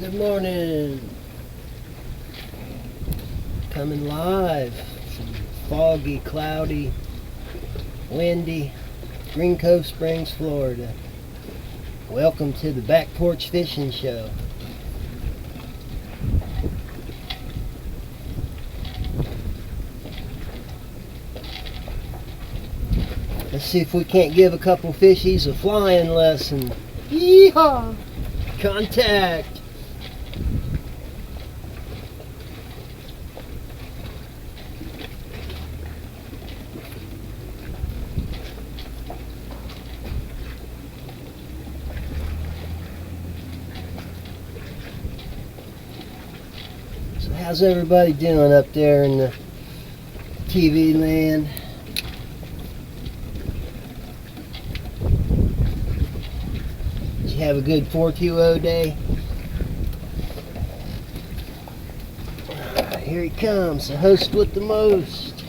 Good morning. Coming live from foggy, cloudy, windy Green Cove Springs, Florida. Welcome to the Back Porch Fishing Show. Let's see if we can't give a couple fishies a flying lesson. Yeehaw! Contact! So how's everybody doing up there in the TV land? Did you have a good 420 day? Here he comes, the host with the most.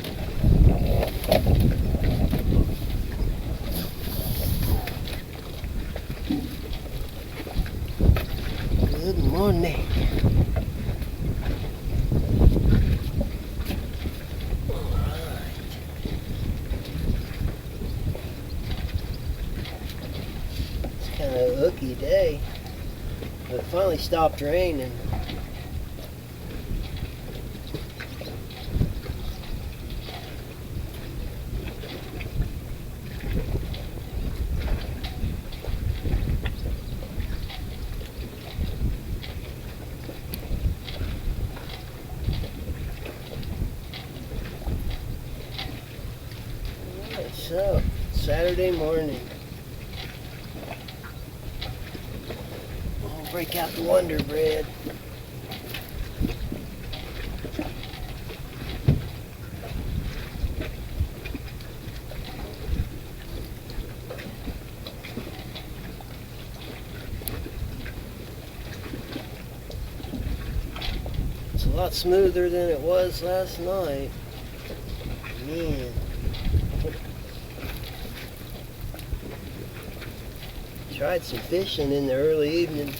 Good morning. Kind of a ooky day, but it finally stopped raining. Alright, so Saturday morning. Break out the Wonder Bread. It's a lot smoother than it was last night. Man. Tried some fishing in the early evening.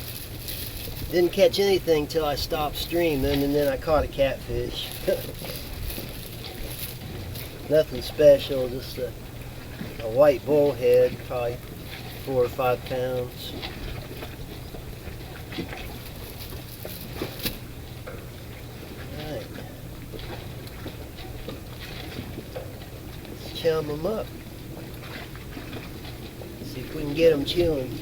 Didn't catch anything till I stopped streaming, and then I caught a catfish. Nothing special, just a white bullhead, probably 4 or 5 pounds. Alright. Let's chum them up. See if we can get them chewing.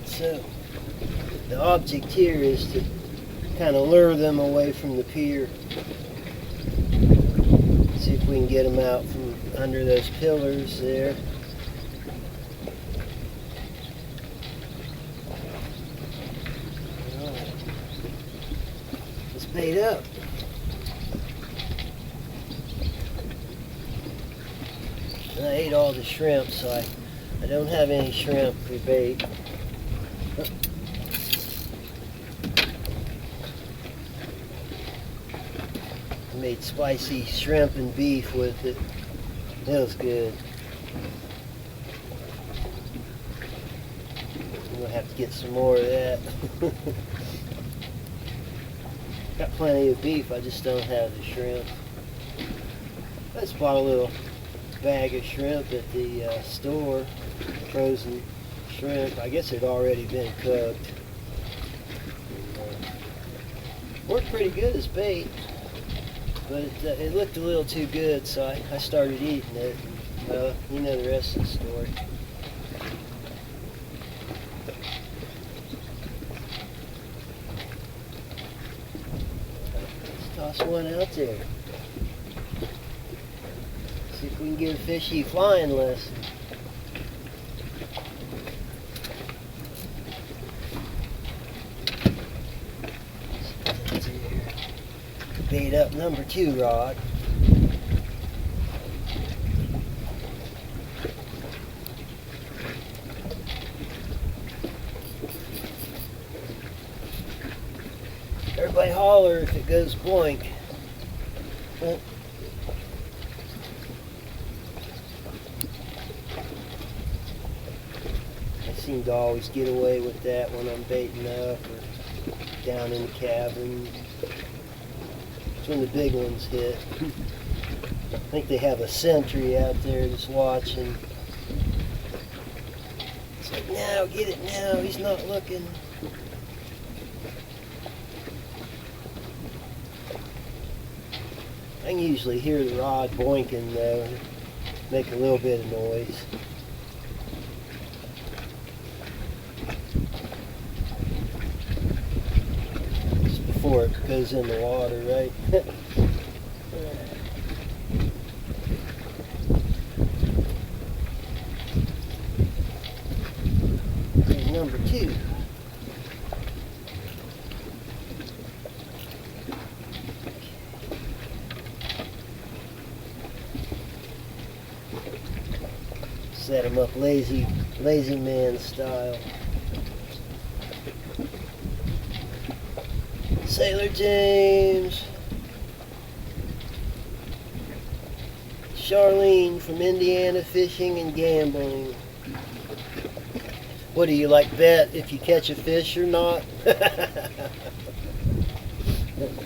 So, the object here is to kind of lure them away from the pier. See if we can get them out from under those pillars there. Alright. Let's bait up. And I ate all the shrimp, so I don't have any shrimp for bait. Made spicy shrimp and beef with it. That was good. I'm gonna have to get some more of that. Got plenty of beef, I just don't have the shrimp. I just bought a little bag of shrimp at the store, frozen shrimp. I guess it had already been cooked. Worked pretty good as bait. But it looked a little too good, so I started eating it. You know the rest of the story. Let's toss one out there. See if we can get a fishy flying lesson. bait up number 2 rod. Everybody holler if it goes boink. Oh. I seem to always get away with that when I'm baiting up or down in the cabin. It's when the big ones hit. I think they have a sentry out there just watching. It's like, now, get it now, he's not looking. I can usually hear the rod boinking though, make a little bit of noise. Just before it goes in the water, right? There's number 2. Set him up lazy man style. Sailor James. Charlene from Indiana Fishing and Gambling. What do you like, bet if you catch a fish or not?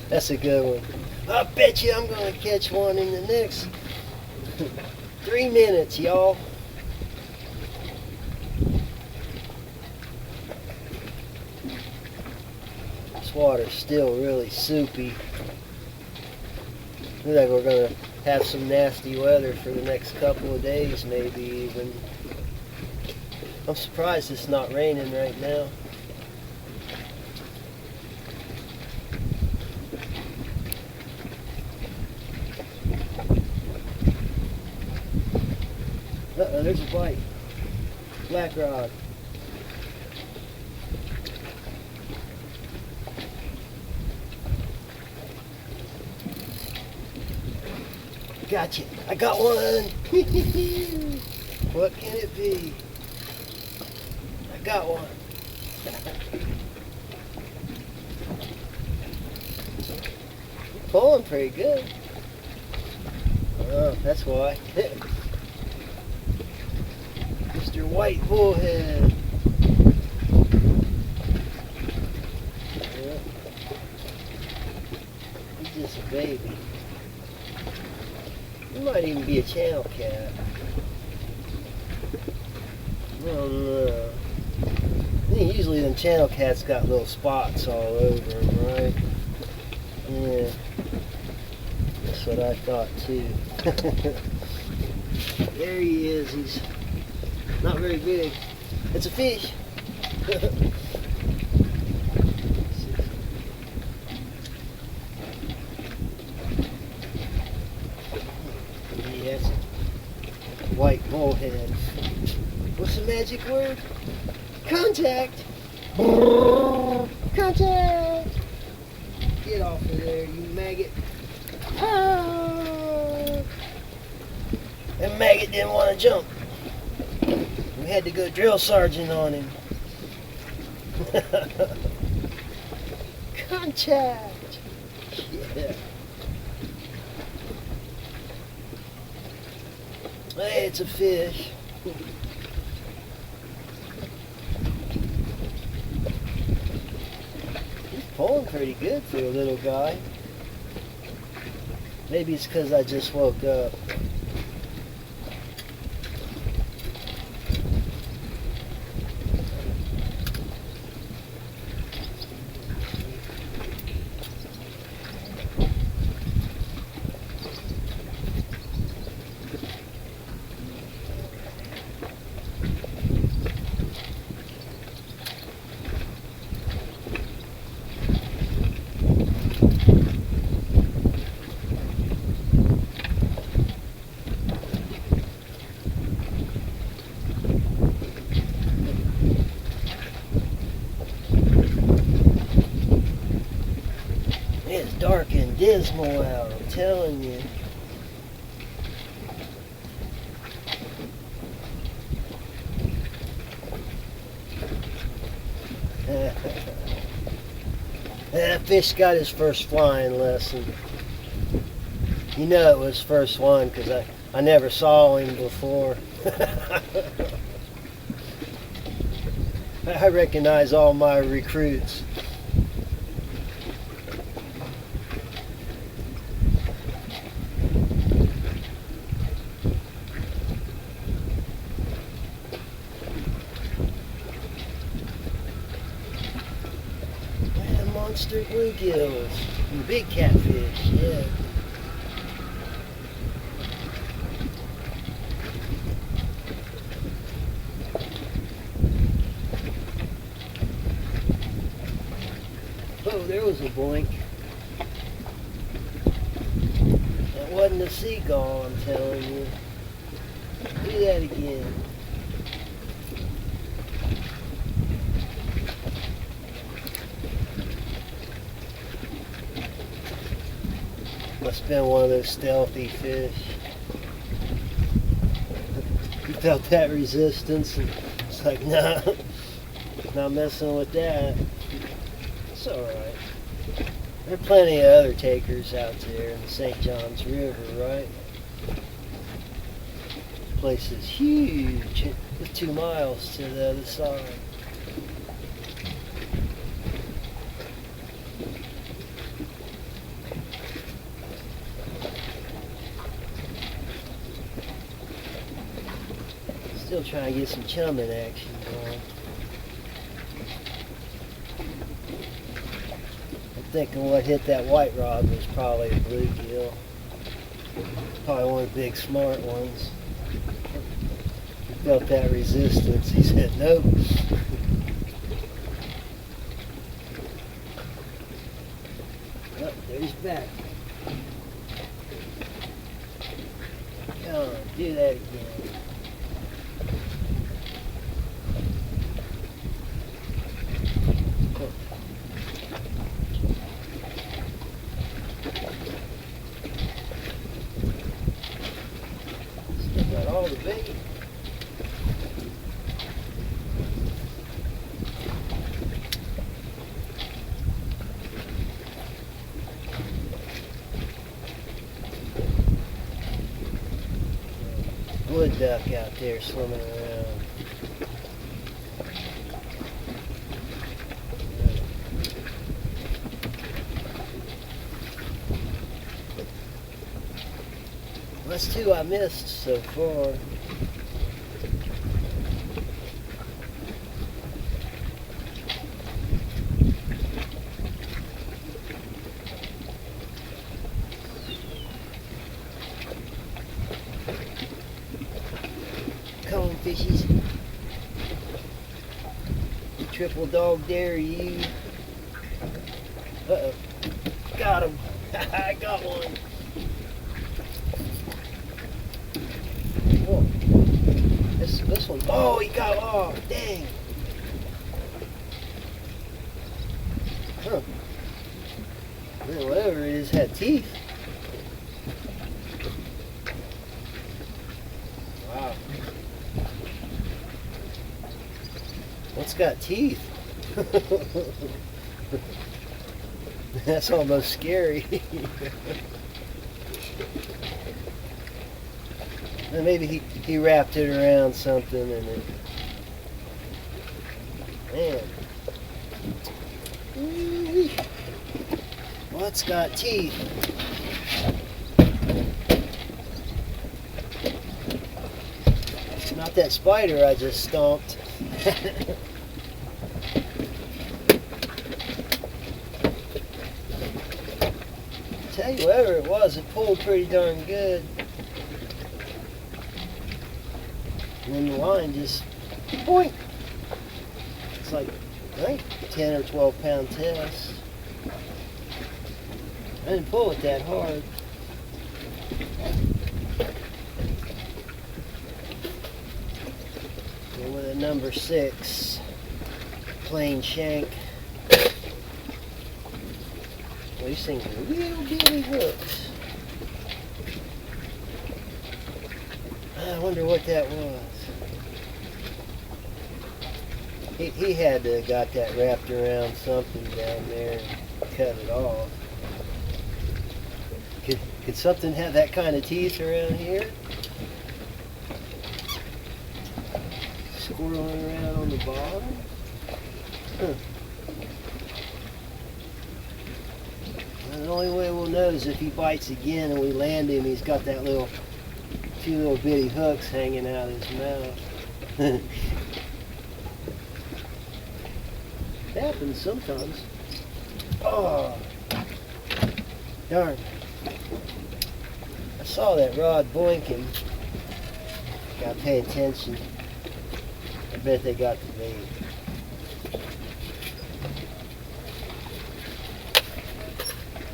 That's a good one. I bet you I'm going to catch one in the next 3 minutes, y'all. This water's still really soupy. Looks like we're going to have some nasty weather for the next couple of days, maybe even. I'm surprised it's not raining right now. Uh-oh, there's a bite. Black rod. Gotcha. I got one. What can it be? I got one. Pulling pretty good. Oh, that's why. Mr. White Bullhead. Yep. He's just a baby. He might even be a channel cat. Oh no. I think usually them channel cats got little spots all over them, right? Yeah. That's what I thought too. There he is. He's not very big. It's a fish. Yes. White bullhead. What's the magic word? Contact. Contact. Get off of there, you maggot. Ah. That maggot didn't want to jump. We had to go drill sergeant on him. Contact. Yeah. Hey, it's a fish. He's pulling pretty good for a little guy. Maybe it's because I just woke up. dark and dismal out, I'm telling you. That fish got his first flying lesson. You know it was first one because I never saw him before. I recognize all my recruits. Man, monster bluegills and big catfish, yeah. Oh, there was a boink. That wasn't a seagull, I'm telling you. Do that again. Must have been one of those stealthy fish. You felt that resistance, and it's like, nah, not messing with that. It's alright. There are plenty of other takers out there in the St. Johns River, right? This place is huge. It's 2 miles to the other side. Still trying to get some chum in action going. Thinking what hit that white rod was probably a bluegill. Probably one of the big smart ones. He felt that resistance. He said nope. Oh, there he's back. Come on, do that again. All the bait. Wood duck out there swimming around. That's 2 I missed so far. Come on, fishies. You triple dog dare you. Uh-oh. Got him. I got one. Whoa. This one. Oh, he got off. Dang. Huh. Man, whatever it is had teeth. Wow. What's got teeth? That's almost scary. And maybe he wrapped it around something and it, man. Ooh-wee. What's got teeth? It's not that spider I just stomped. Tell you, whatever it was, it pulled pretty darn good. And then the line just, boink. It's like, I think 10 or 12 pound test. I didn't pull it that hard. And with a number 6, plain shank. Well, these things are little bitty hooks. I wonder what that was. He had to have got that wrapped around something down there and cut it off. Could something have that kind of teeth around here? Squirreling around on the bottom? Huh. Well, the only way we'll know is if he bites again and we land him, he's got that two little bitty hooks hanging out of his mouth. It happens sometimes. Oh, darn. I saw that rod boinking. Gotta pay attention. I bet they got the bait.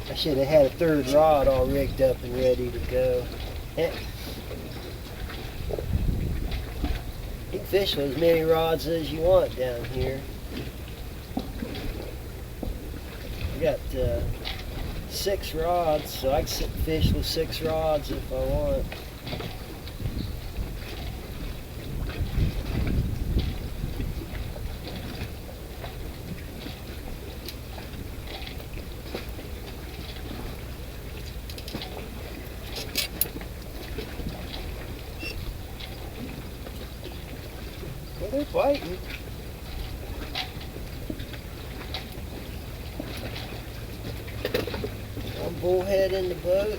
I should have had a third rod all rigged up and ready to go. You can fish with as many rods as you want down here. I got 6 rods, so I can fish with 6 rods if I want. Well, they're biting. Bullhead in the boat.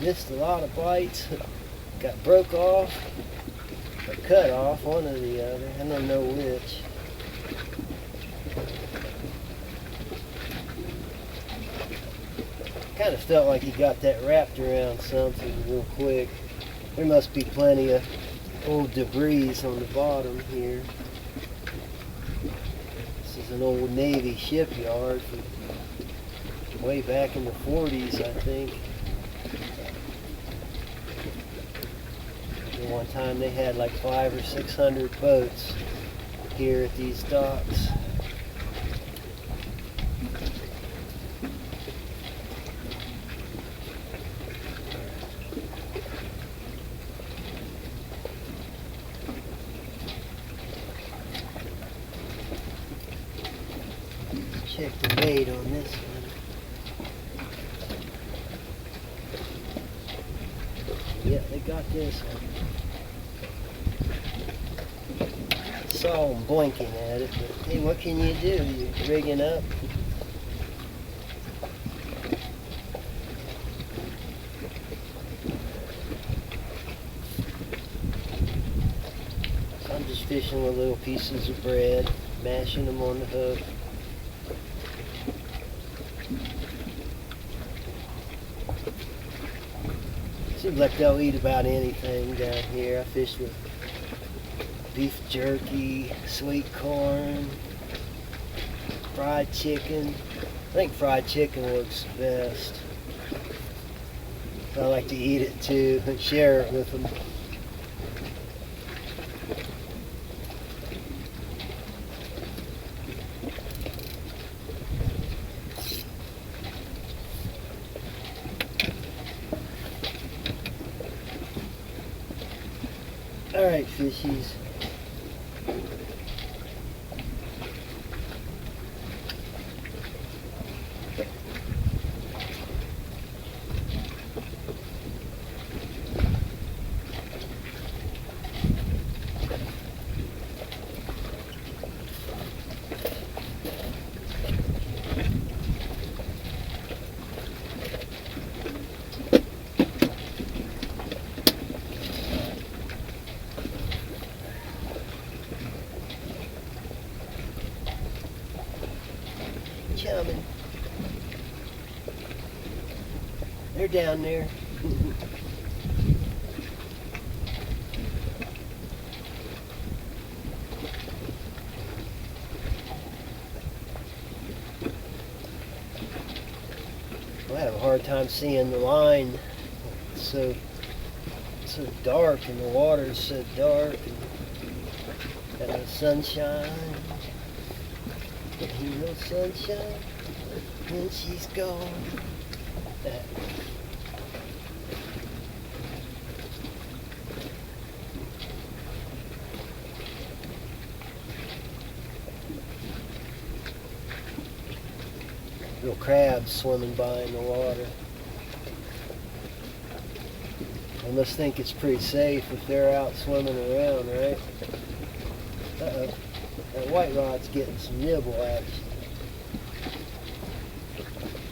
Missed a lot of bites. Got broke off or cut off, one or the other. I don't know which. Kind of felt like he got that wrapped around something real quick. There must be plenty of old debris on the bottom here. An old Navy shipyard from way back in the 40s, I think. And one time they had like 500 or 600 boats here at these docks. Check the weight on this one. Yeah, they got this one. Saw them blinking at it, but hey, what can you do? You're rigging up. I'm just fishing with little pieces of bread, mashing them on the hook. Seems like they'll eat about anything down here. I fished with beef jerky, sweet corn, fried chicken. I think fried chicken works best. I like to eat it too and share it with them. Alright, fishies. Chumming. They're down there. I have a hard time seeing the line. It's so dark, and the water's so dark, and got no sunshine. Ain't no sunshine when she's gone. Little crabs swimming by in the water. I must think it's pretty safe if they're out swimming around, right? Uh-oh. That white rod's getting some nibble action.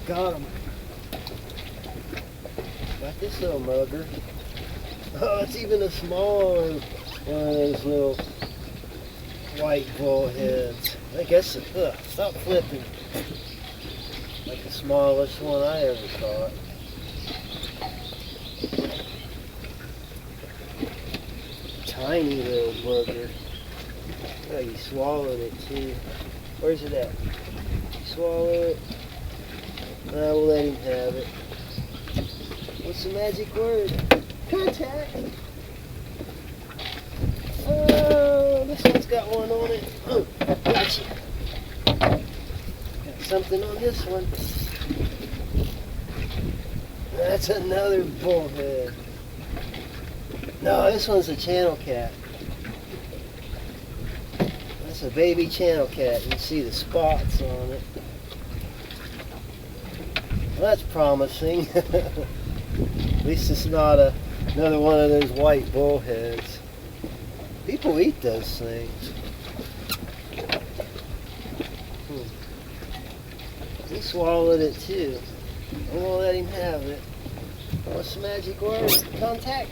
Got him. Got this little mugger. Oh, it's even a smaller one of those little white bullheads. I guess, stop flipping. Like the smallest one I ever caught. Tiny little bugger. Oh, you swallowed it too. Where's it at? You swallow it? We'll let him have it. What's the magic word? Contact! Oh, this one's got one on it. Oh, gotcha. Got something on this one. That's another bullhead. No, this one's a channel cat. That's a baby channel cat. You can see the spots on it. Well, that's promising. At least it's not another one of those white bullheads. People eat those things. He swallowed it too. I'm gonna let him have it. What's the magic word? Contact.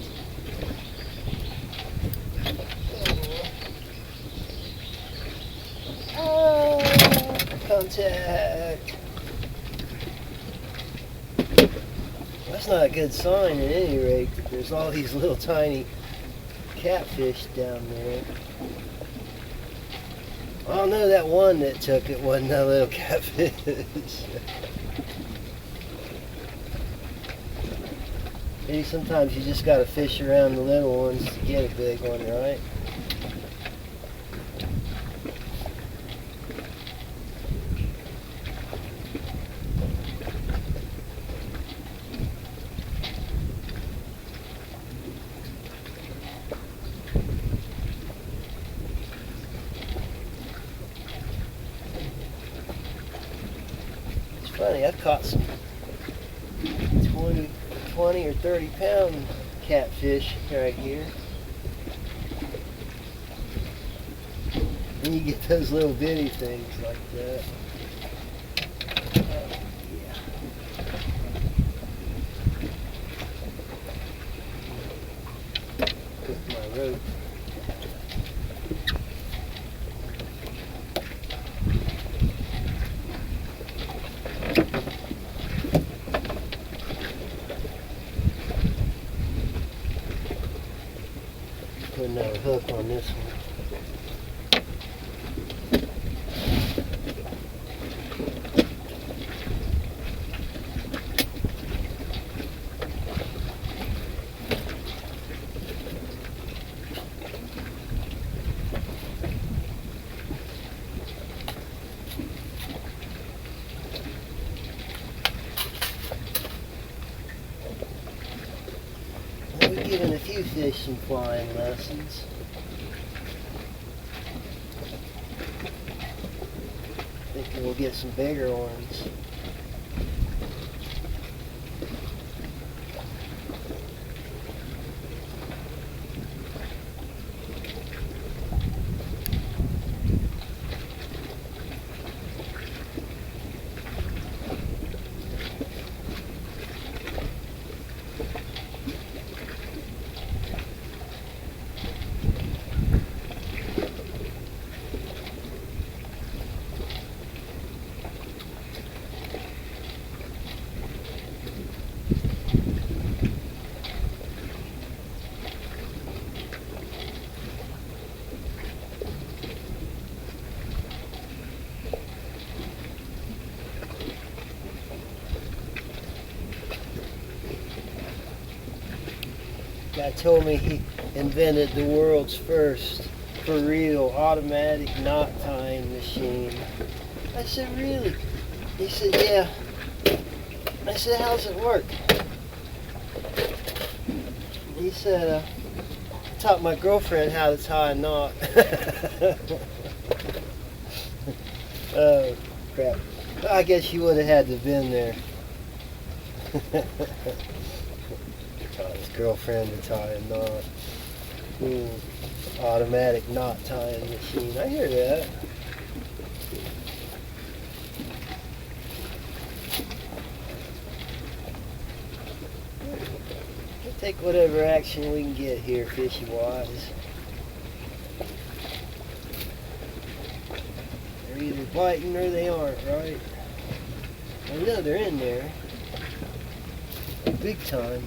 Oh, contact. That's not a good sign at any rate that there's all these little tiny catfish down there. Oh no, that one that took it wasn't a little catfish. Maybe sometimes you just gotta fish around the little ones to get a big one, right? Funny, I've caught some 20 or 30 pound catfish right here. And you get those little bitty things like that. Yeah. With my rope. Put another hook on this one. We're giving a few fish some flying lessons. Thinking we'll get some bigger ones. Guy told me he invented the world's first, for real, automatic knot tying machine. I said, really? He said, yeah. I said, how's it work? He said, I taught my girlfriend how to tie a knot. Oh, crap. I guess you would have had to have been there. Taught his girlfriend to tie a knot. Automatic knot tying machine. I hear that. We'll take whatever action we can get here, fishy-wise. They're either biting or they aren't, right? I know they're in there. Big time.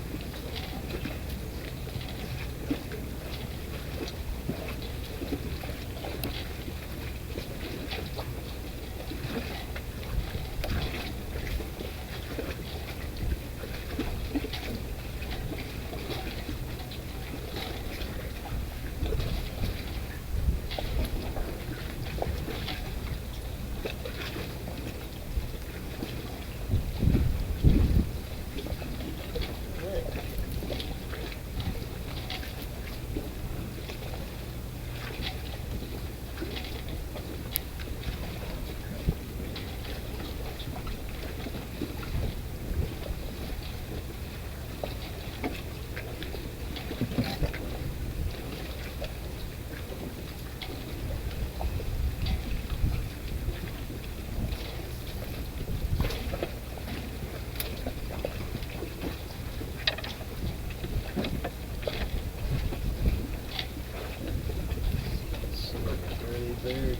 Bird.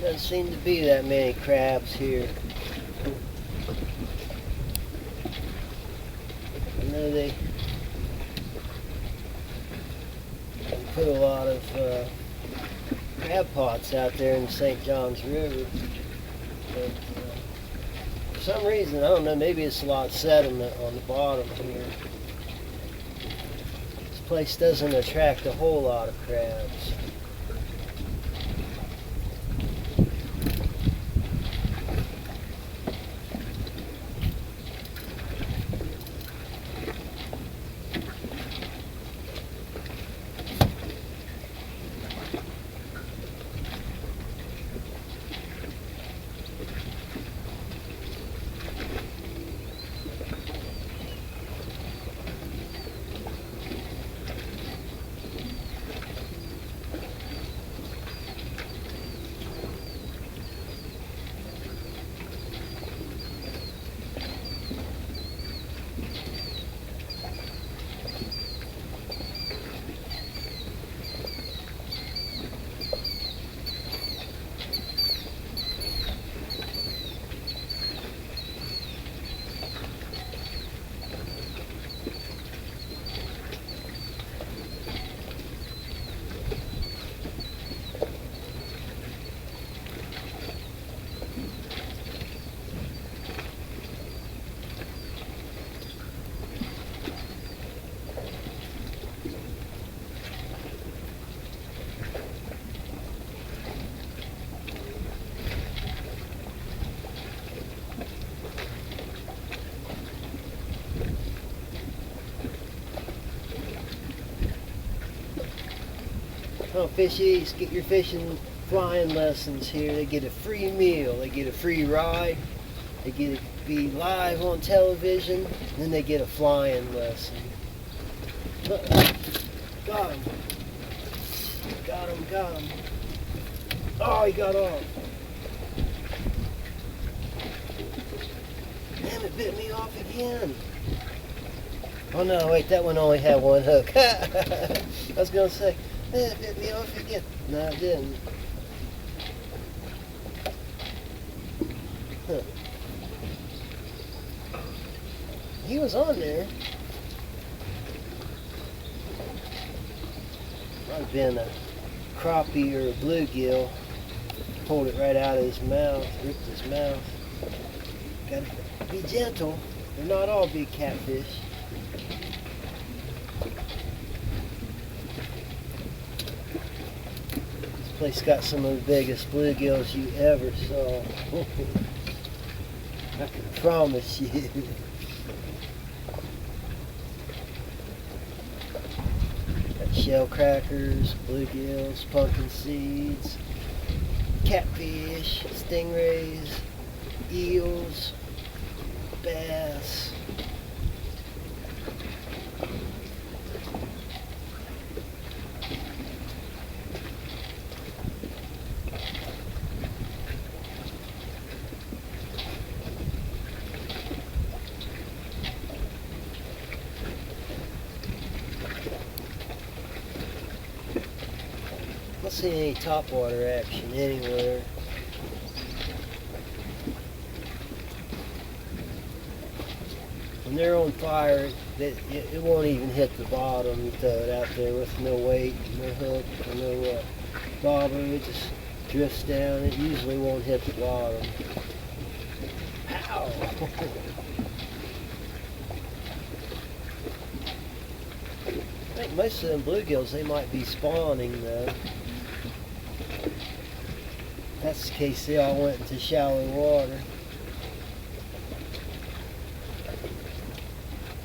Doesn't seem to be that many crabs here. I know they put a lot of crab pots out there in the St. Johns River, but for some reason, I don't know, maybe it's a lot of sediment on the bottom here. This place doesn't attract a whole lot of crabs. Oh, fishies, get your fishing flying lessons here. They get a free meal, they get a free ride, they get to be live on television, then they get a flying lesson. Got him. Got him, got him. Oh, he got off. Damn, it bit me off again. Oh no, wait, that one only had one hook. I was going to say, it bit me off again. No, it didn't. Huh. He was on there. Might have been a crappie or a bluegill. Pulled it right out of his mouth, ripped his mouth. Gotta be gentle. They're not all big catfish. This place got some of the biggest bluegills you ever saw. I can promise you. Got shell crackers, bluegills, pumpkin seeds, catfish, stingrays, eels, bass. Don't see any topwater action anywhere. When they're on fire, it won't even hit the bottom. You throw it out there with no weight, no hook, or no bobber. It just drifts down. It usually won't hit the bottom. Ow! I think most of them bluegills, they might be spawning though. If that's the case, they all went into shallow water.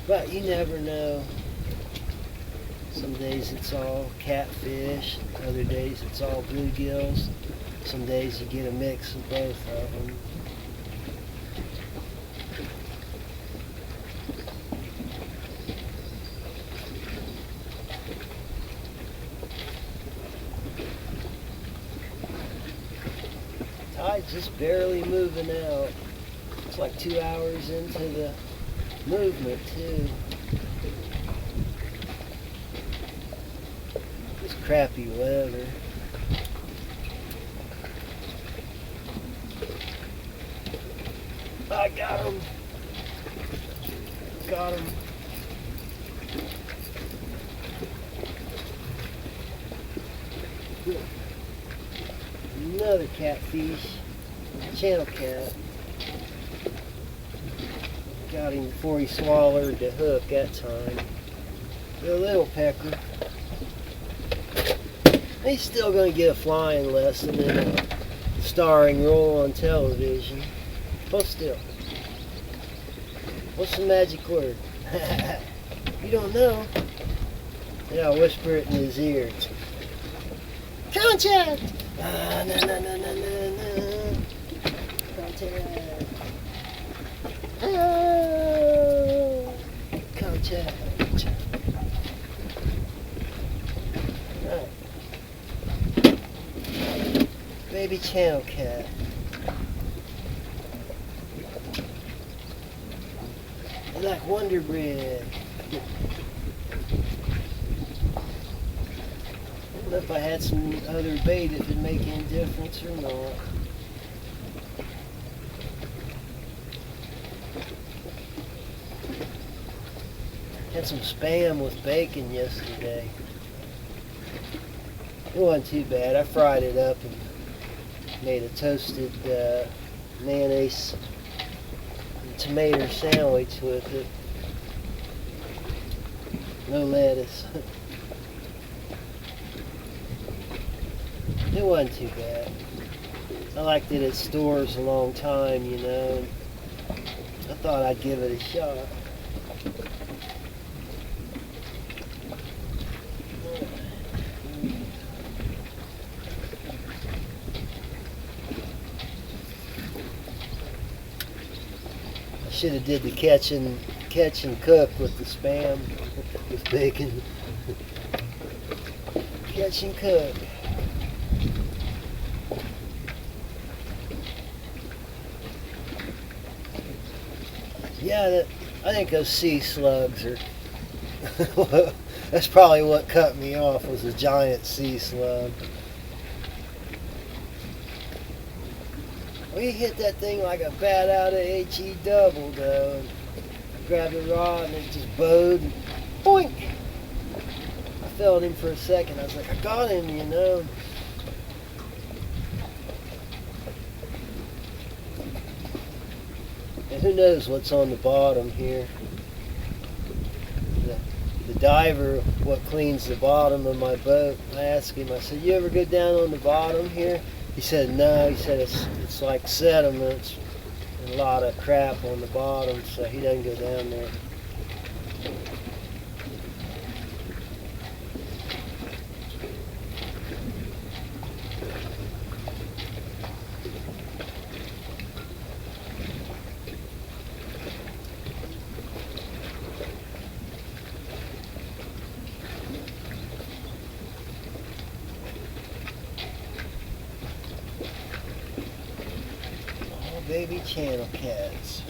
But you never know. Some days it's all catfish, other days it's all bluegills. Some days you get a mix of both of them. Tide's just barely moving out. It's like 2 hours into the movement too. This crappy weather. I got him. Got him. Another catfish. Channel cat. Got him before he swallowed the hook that time. A little pecker. He's still going to get a flying lesson and a starring role on television. Hold still. What's the magic word? You don't know? Yeah, I'll whisper it in his ear. Contact! Ah, no, no, no, no, no, no. Contact. Oh, contact. Right. Baby channel cat. I like Wonder Bread. I don't know if I had some other bait, if it'd make any difference or not. Had some Spam with bacon yesterday. It wasn't too bad. I fried it up and made a toasted mayonnaise and tomato sandwich with it. No lettuce. It wasn't too bad. I liked it at stores a long time, you know. I thought I'd give it a shot. I should have did the catch and cook with the Spam with bacon. Catch and cook. Yeah, I think those sea slugs are. That's probably what cut me off, was a giant sea slug. We hit that thing like a bat out of HE double though. I grabbed the rod and it just bowed. And boink! I felt him for a second. I was like, I got him, you know. And who knows what's on the bottom here. The diver, what cleans the bottom of my boat, I asked him, I said, you ever go down on the bottom here? He said, no. He said it's like sediments and a lot of crap on the bottom, so he doesn't go down there. Baby channel cats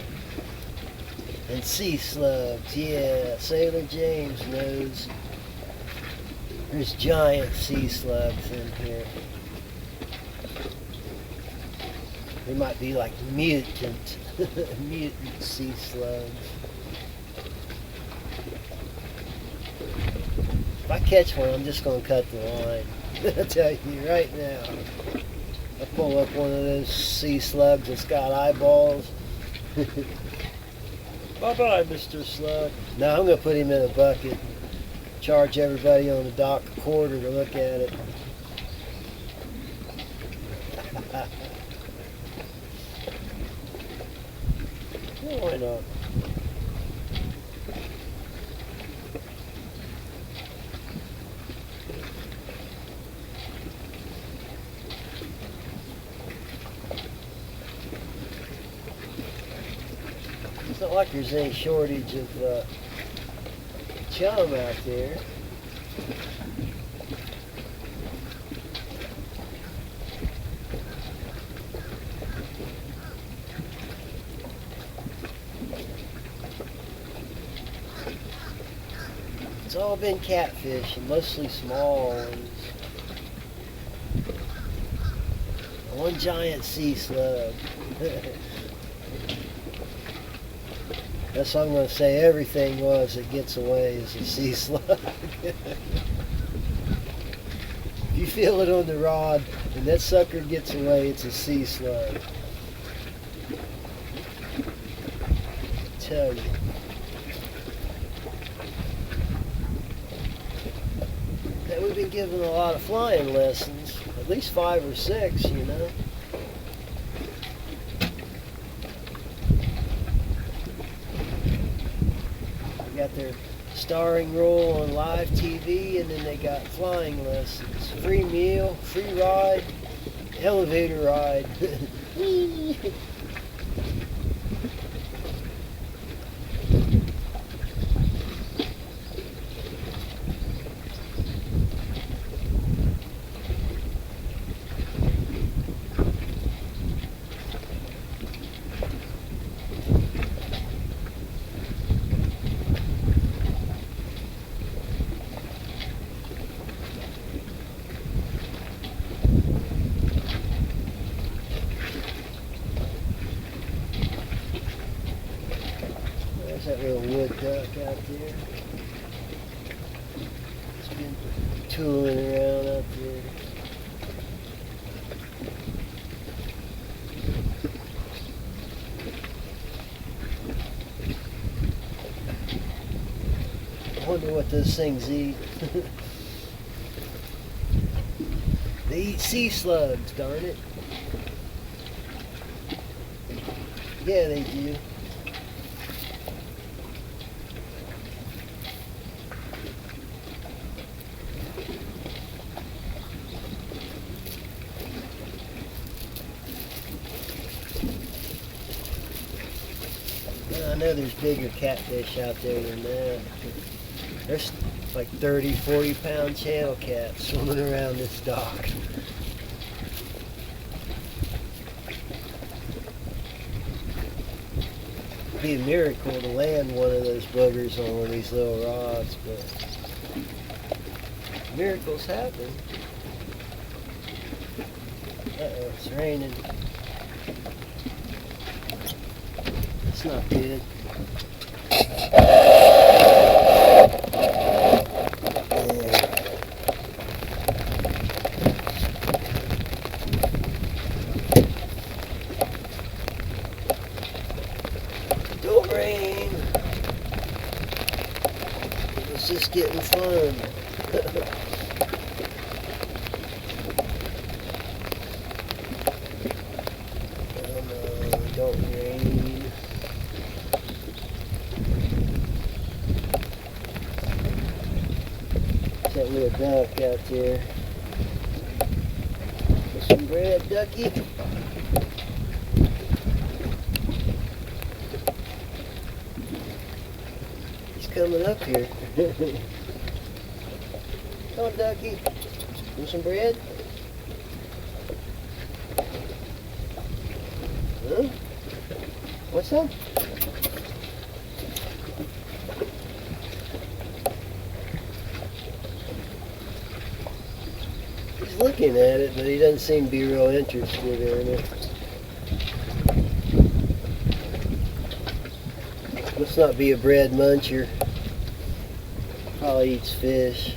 and sea slugs. Yeah, Sailor James knows there's giant sea slugs in here. They might be like mutant mutant sea slugs. If I catch one, I'm just gonna cut the line. I'll tell you right now. I pull up one of those sea slugs that's got eyeballs. Bye-bye, Mr. Slug. No, I'm going to put him in a bucket and charge everybody on the dock a quarter to look at it. Well, why not? It's not like there's any shortage of chum out there. It's all been catfish, and mostly small ones. One giant sea slug. That's what I'm going to say. Everything was that gets away is a sea slug. If you feel it on the rod and that sucker gets away, it's a sea slug. I tell you. That we've been given a lot of flying lessons, at least 5 or 6, you know. Got their starring role on live TV, and then they got flying lessons, free meal, free ride, elevator ride. That little wood duck out there. It's been tooling around out there. I wonder what those things eat. They eat sea slugs, darn it. Yeah, they do. I know there's bigger catfish out there than that. There's like 30, 40 pound channel cats swimming around this dock. It'd be a miracle to land one of those boogers on one of these little rods, but miracles happen. Uh-oh, it's raining. It's not good. on. Come on, don't rain. That little duck out there. Put some bread, ducky. He's coming up here. Come on, ducky. Want some bread? Huh? What's up? He's looking at it, but he doesn't seem to be real interested in it. Must not be a bread muncher. Probably eats fish.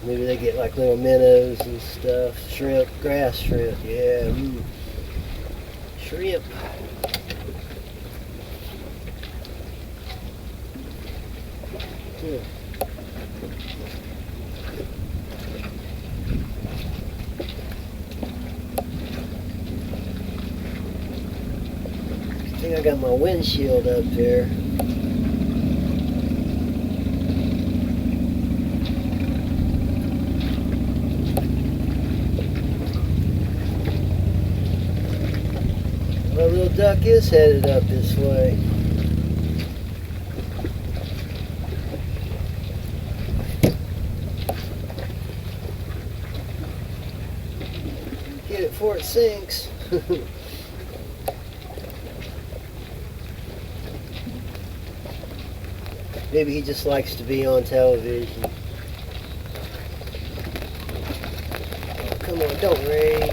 Maybe they get like little minnows and stuff. Shrimp, grass shrimp, yeah. Shrimp. Yeah. I think I got my windshield up there. My little duck is headed up this way. Get it before it sinks. Maybe he just likes to be on television. Oh, come on, don't rain.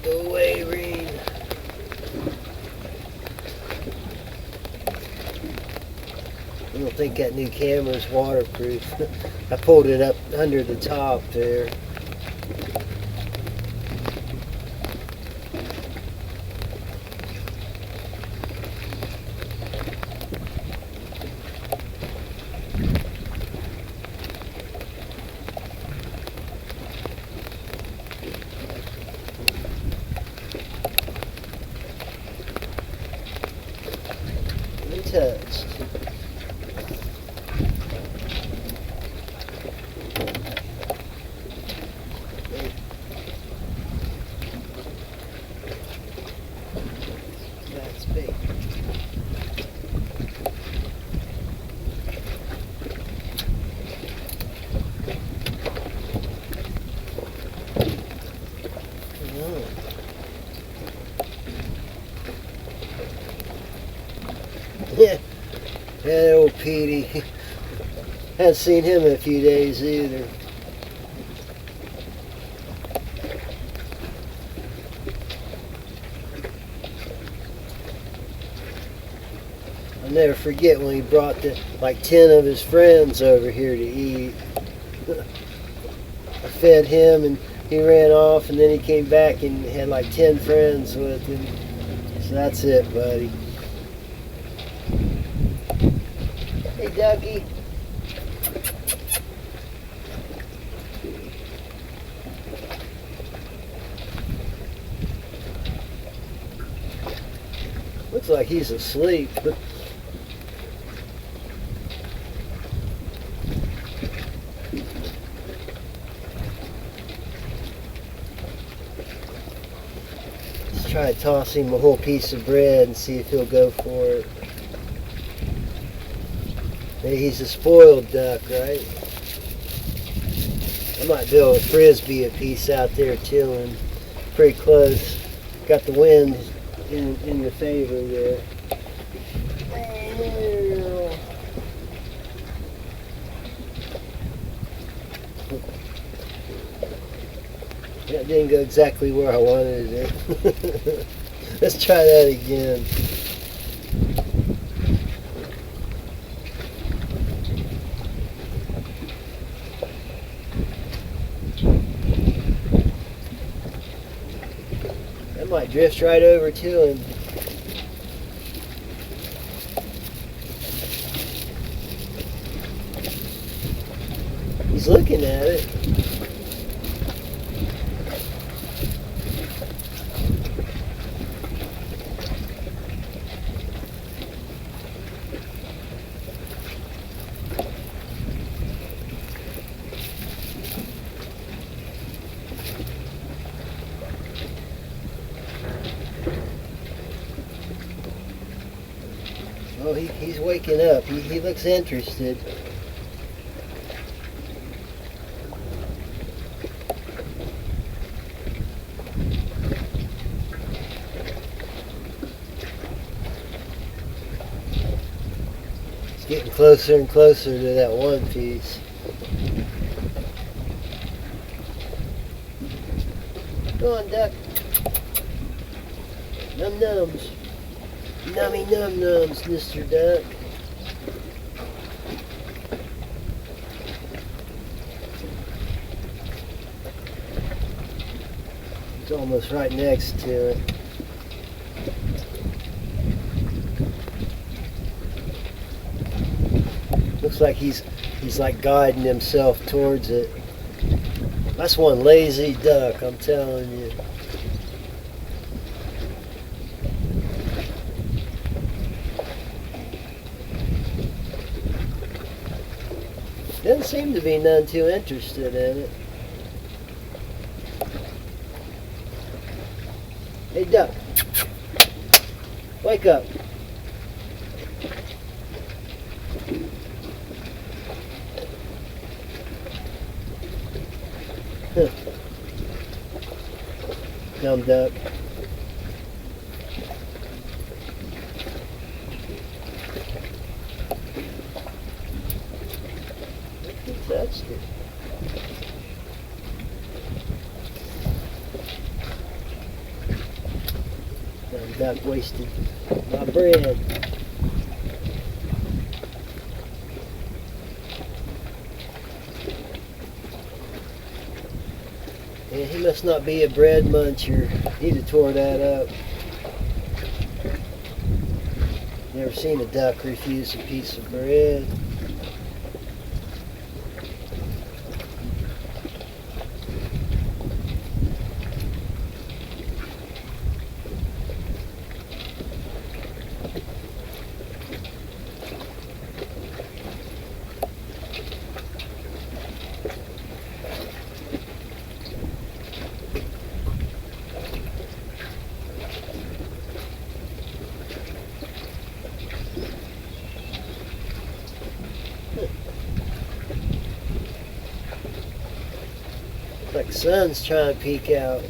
Go away, rain. I don't think that new camera's waterproof. I pulled it up under the top there. Untouched. That's big. Yeah, that old Petey. Haven't seen him in a few days either. I'll never forget when he brought like 10 of his friends over here to eat. I fed him and he ran off, and then he came back and had like 10 friends with him. So that's it, buddy. Hey, Ducky. Looks like he's asleep. Let's try to toss him a whole piece of bread and see if he'll go for it. Maybe he's a spoiled duck, right? I might be able to frisbee a piece out there chilling pretty close. Got the wind in the favor there. That didn't go exactly where I wanted it. Let's try that again. drifts right over to him. He's looking at it. Oh, he's waking up. He looks interested. It's getting closer and closer to that one piece. Go on, duck. Num nums. Nummy num nums, Mr. Duck. It's almost right next to it. Looks like he's like guiding himself towards it. That's one lazy duck, I'm telling you. Doesn't seem to be none too interested in it. Hey, duck. Wake up. Huh. Dumb duck. Touched it. Dumb duck wasted my bread. Yeah, he must not be a bread muncher. He'd have tore that up. Never seen a duck refuse a piece of bread. Like the sun's trying to peek out.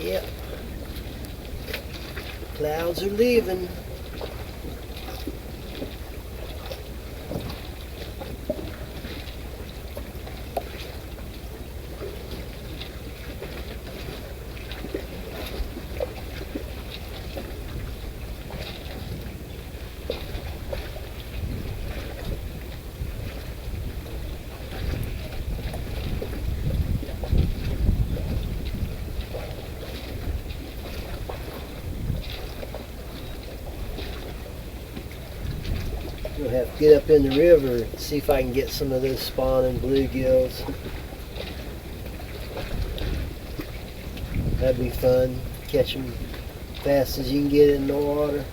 Yep. Clouds are leaving. We'll have to get up in the river and see if I can get some of those spawning bluegills. That'd be fun. Catch them fast as you can get in the water.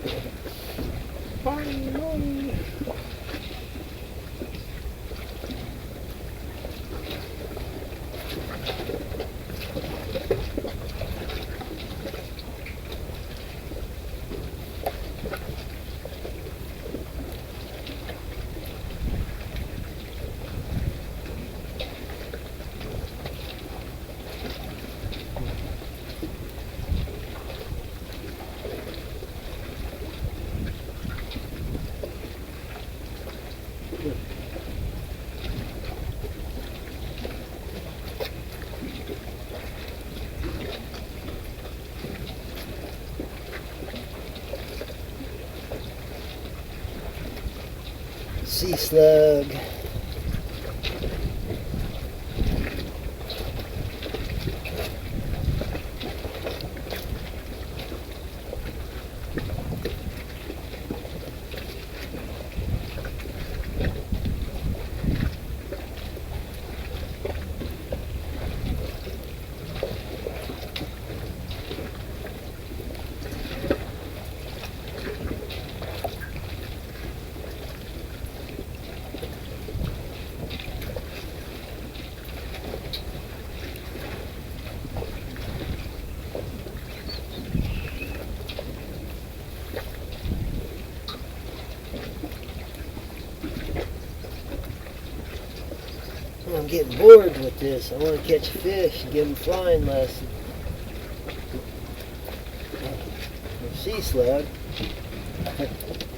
sea slug. I'm getting bored with this. I want to catch a fish and give them a flying lesson. Sea slug.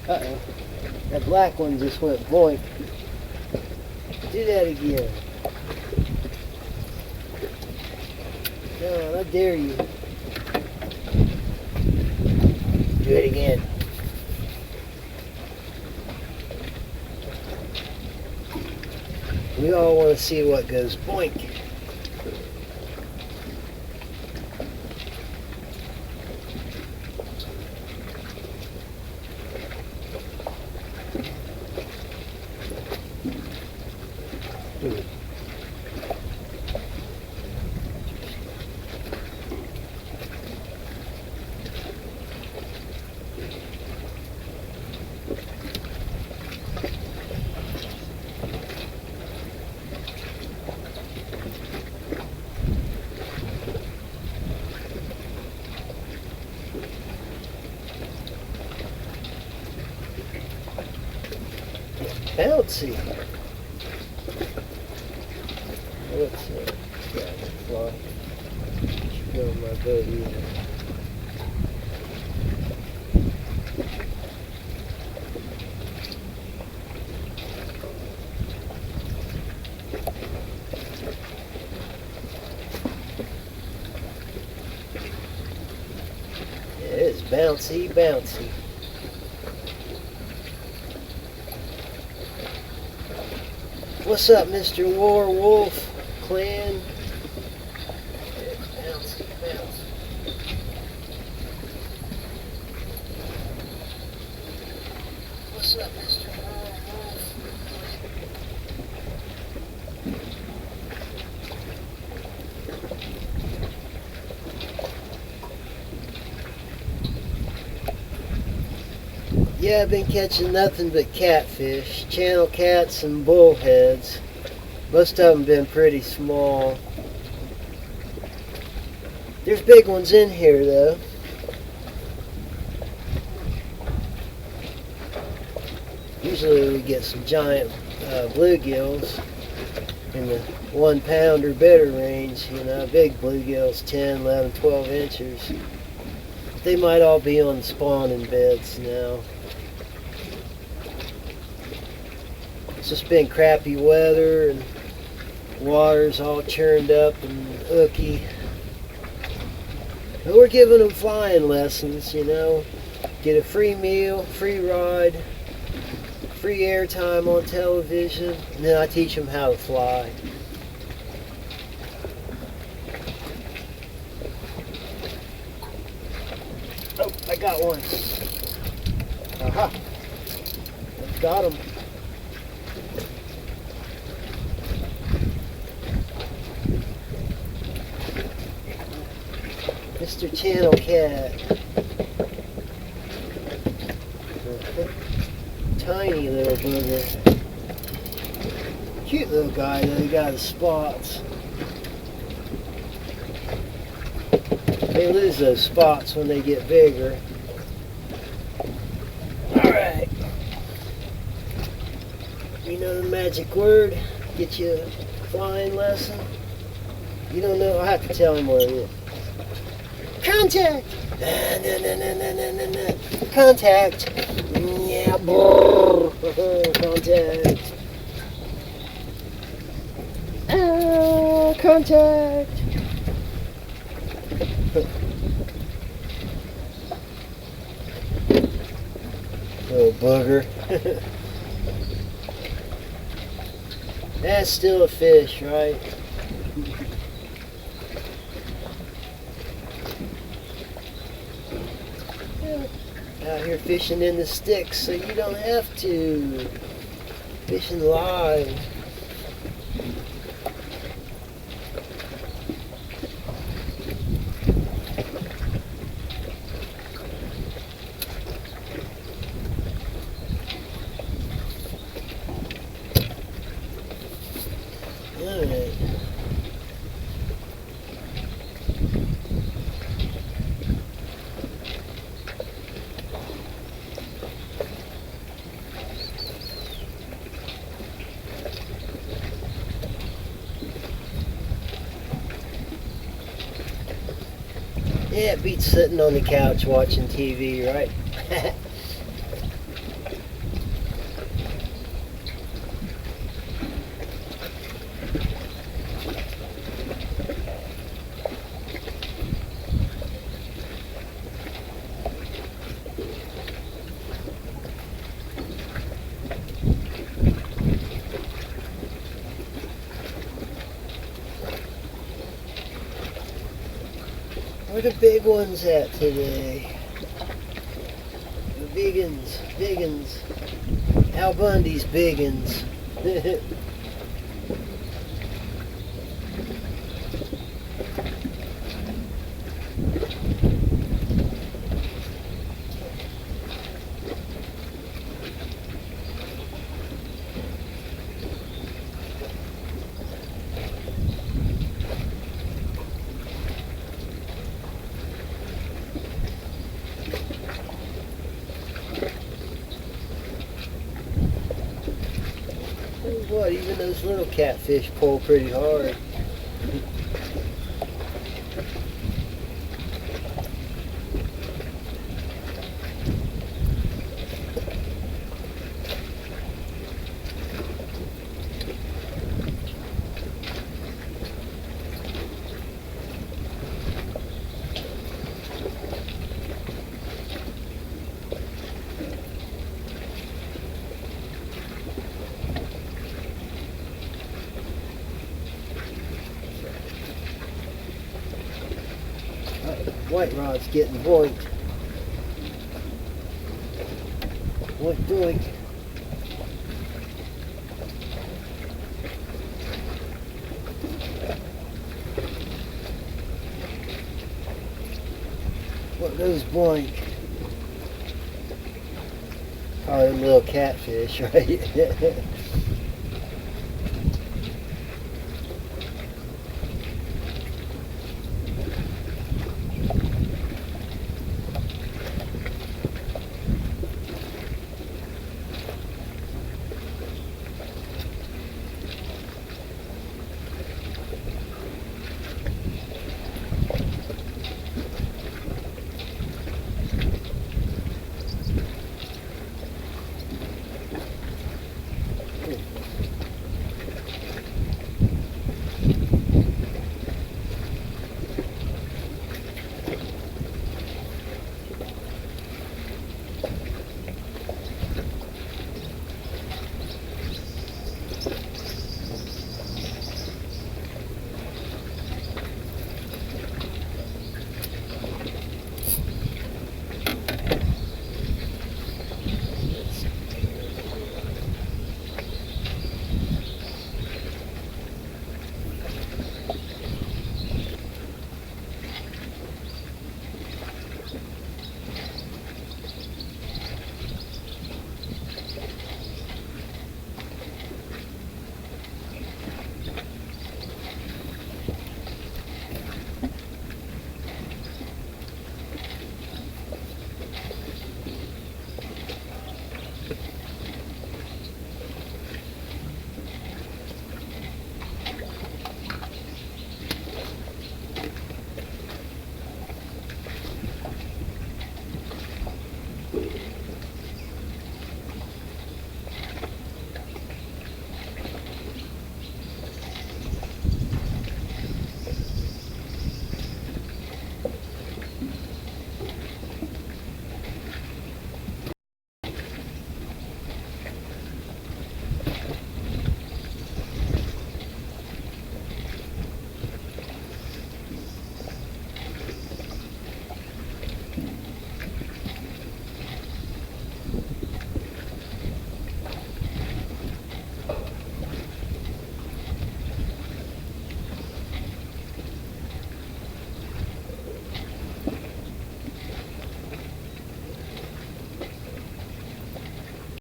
Uh-oh. That black one just went boink. Do that again. No, I dare you. Do it again. We all want to see what goes boink. Bouncy. Let's see. Yeah, fly. Should go on my boat either. Yeah, it's bouncy, bouncy. What's up, Mr. Warwolf Clan? Bounce, bounce. What's up, Mr. Warwolf? Yeah, I've been catching nothing but catfish, channel cats and bullheads. Most of them been pretty small. There's big ones in here though. Usually we get some giant bluegills in the 1 pound or better range. You know, big bluegills, 10, 11, 12 inches. They might all be on the spawning beds now. It's just been crappy weather and water's all churned up and ooky. But we're giving them flying lessons, you know. Get a free meal, free ride, free airtime on television, and then I teach them how to fly. Oh, I got one. Aha. Got him. Mr. Channel Cat. Tiny little booger. Cute little guy though, he got his spots. They lose those spots when they get bigger. Alright. You know the magic word? Get you a flying lesson? You don't know? I have to tell him what it is. Contact! Contact! Yeah, brrr. Contact! Contact! Little booger. That's still a fish, right? Out here fishing in the sticks, so you don't have to. Fishing live. Alright. Yeah, it beats sitting on the couch watching TV, right? Where the big ones at today? The biggins, biggins. Al Bundy's biggins. What, even those little catfish pull pretty hard. White rod's getting boinked. Boink, boink. What goes boink? Probably them little catfish, right?